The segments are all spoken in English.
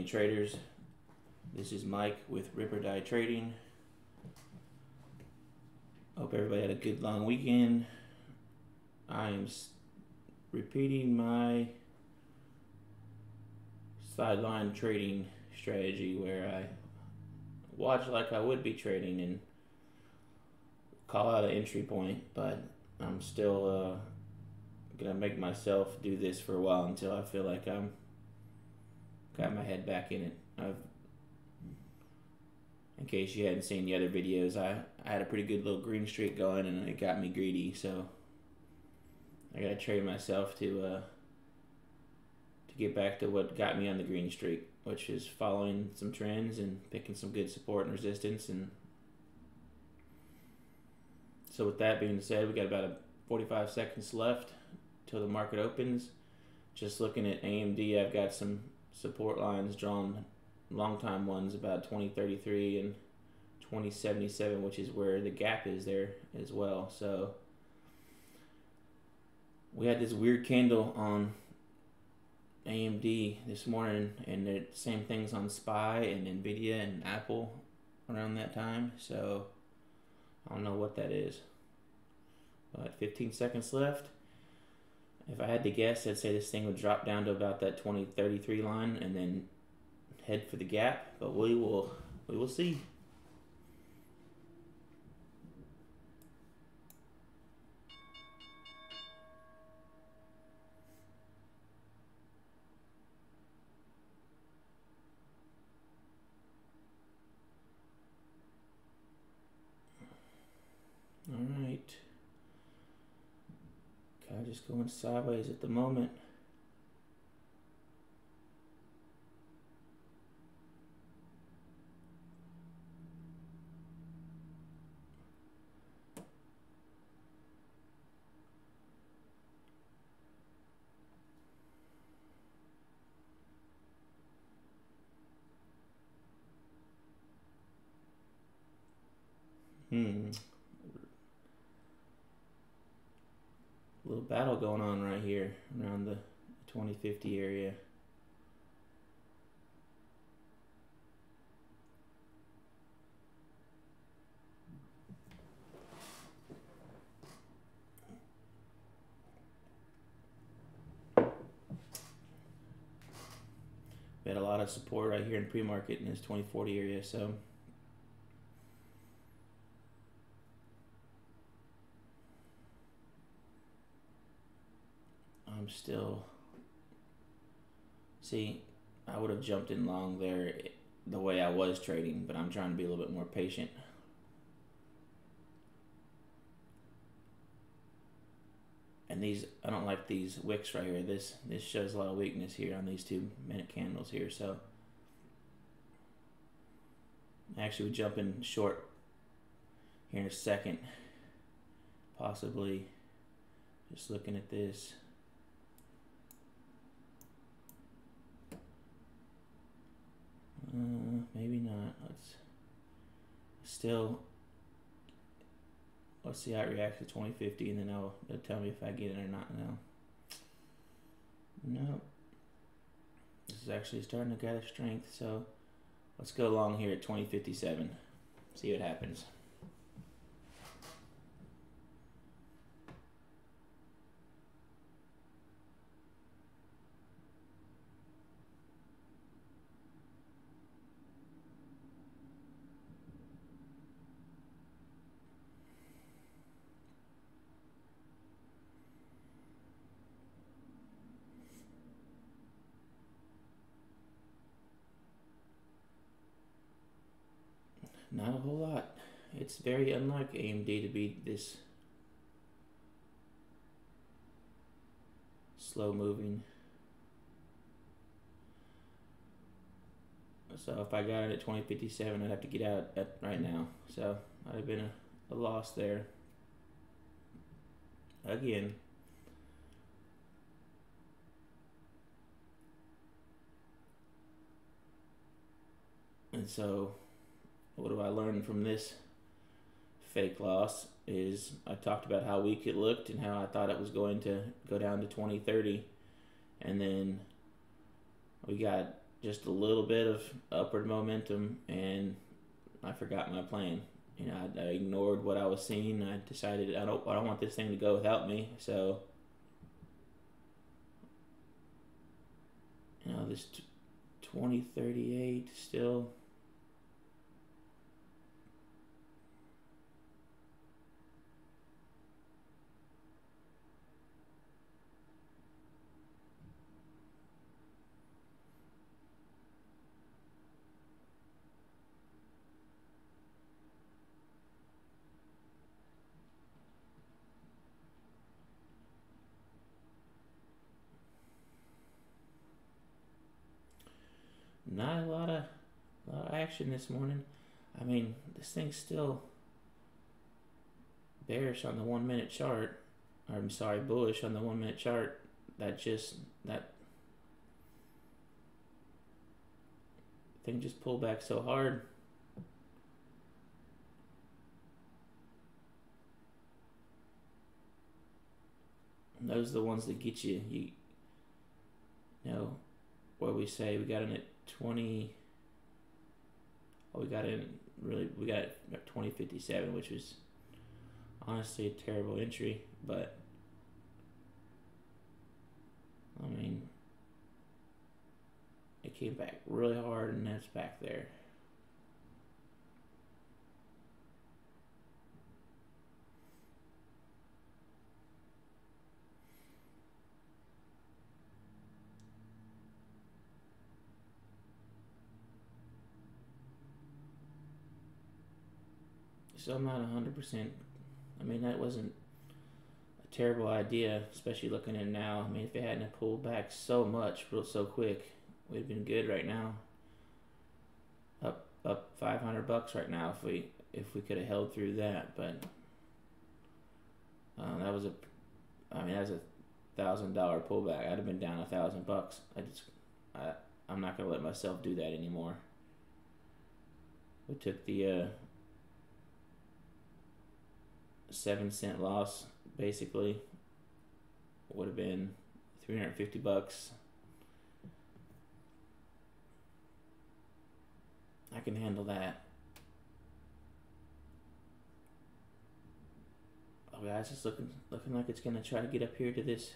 million traders. This is Mike with Ripper Die Trading. Hope everybody had a good long weekend. I am repeating my sideline trading strategy where I watch like I would be trading and call out an entry point, but I'm still gonna make myself do this for a while until I feel like I'm got my head back in it. In case you hadn't seen the other videos, I had a pretty good little green streak going and it got me greedy, so I gotta train myself to get back to what got me on the green streak, which is following some trends and picking some good support and resistance. And so with that being said, we got about 45 seconds left till the market opens. Just looking at AMD, I've got some support lines drawn, long time ones, about 2033 and 2077, which is where the gap is there as well. So we had this weird candle on AMD this morning, and the same things on SPY and Nvidia and Apple around that time. So I don't know what that is, but 15 seconds left. If I had to guess, I'd say this thing would drop down to about that 2033 line and then head for the gap, but we will see. All right. Kind of just going sideways at the moment. Little battle going on right here around the 2050 area. We had a lot of support right here in pre-market in this 2040 area, so I'm still, see, I would have jumped in long there the way I was trading, but I'm trying to be a little bit more patient. And these, I don't like these wicks right here. This shows a lot of weakness here on these 2-minute candles here. So actually we jump in short here in a second, possibly. Just looking at this. Maybe not. Let's see how it reacts to 2050, and then they'll tell me if I get it or not now. No. This is actually starting to gather strength, so let's go long here at 2057. See what happens. Not a whole lot. It's very unlike AMD to be this slow moving. So if I got it at 2057, I'd have to get out right now. So I'd have been a loss there. Again. And so what do I learn from this fake loss is I talked about how weak it looked and how I thought it was going to go down to 2030, and then we got just a little bit of upward momentum, and I forgot my plan. You know, I ignored what I was seeing. I decided I don't want this thing to go without me. So, you know, this 2038 still. Not a lot of action this morning. I mean, this thing's still bearish on the 1 minute chart. Or, I'm sorry, bullish on the 1 minute chart. That thing just pulled back so hard. And those are the ones that get you. You know, what we say, we got in at 20. Oh, we got it at 2057, which was honestly a terrible entry, but I mean, it came back really hard, and that's back there. So I'm not 100%. I mean, that wasn't a terrible idea, especially looking at it now. I mean, if it hadn't pulled back so much, so quick, we'd have been good right now. Up $500 right now if we could have held through that. But that was a $1,000 pullback. I'd have been down $1,000. I'm not gonna let myself do that anymore. We took the 7-cent loss, basically. Would have been $350. I can handle that. Oh, guys, it's looking like it's gonna try to get up here to this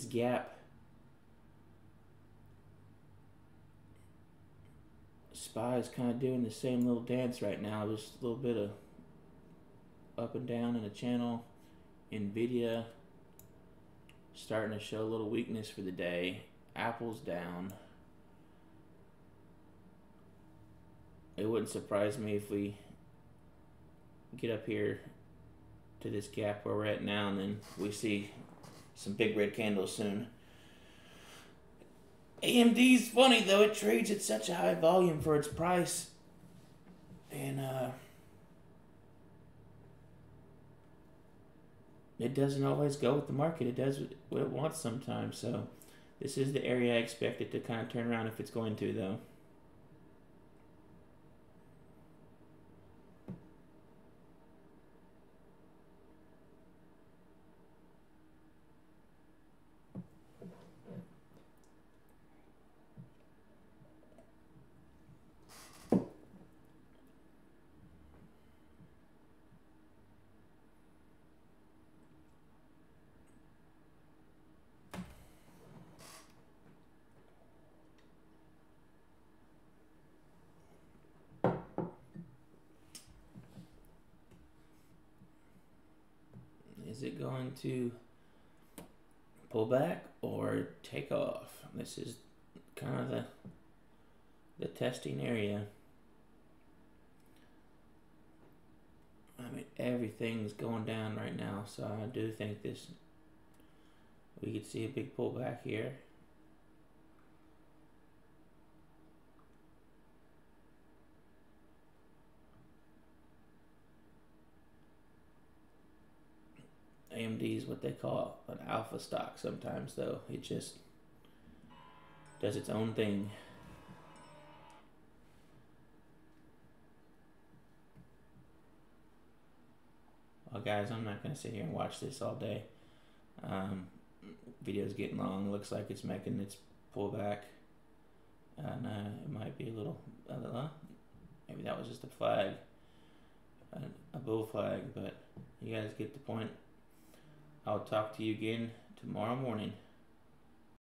gap. SPY is kind of doing the same little dance right now. Just a little bit of up and down in the channel. Nvidia starting to show a little weakness for the day. Apple's down. It wouldn't surprise me if we get up here to this gap where we're at now, and then we see some big red candles soon. AMD's funny though, it trades at such a high volume for its price, and it doesn't always go with the market. It does what it wants sometimes. So this is the area I expect it to kind of turn around if it's going to, though. Is it going to pull back or take off? This is kind of the testing area. I mean, everything's going down right now, so I do think we could see a big pullback here. AMD is what they call an alpha stock sometimes, though. It just does its own thing. Well, guys, I'm not going to sit here and watch this all day. Video's getting long. Looks like it's making its pullback. And it might be a little, maybe that was just a flag, a bull flag, but you guys get the point. I'll talk to you again tomorrow morning.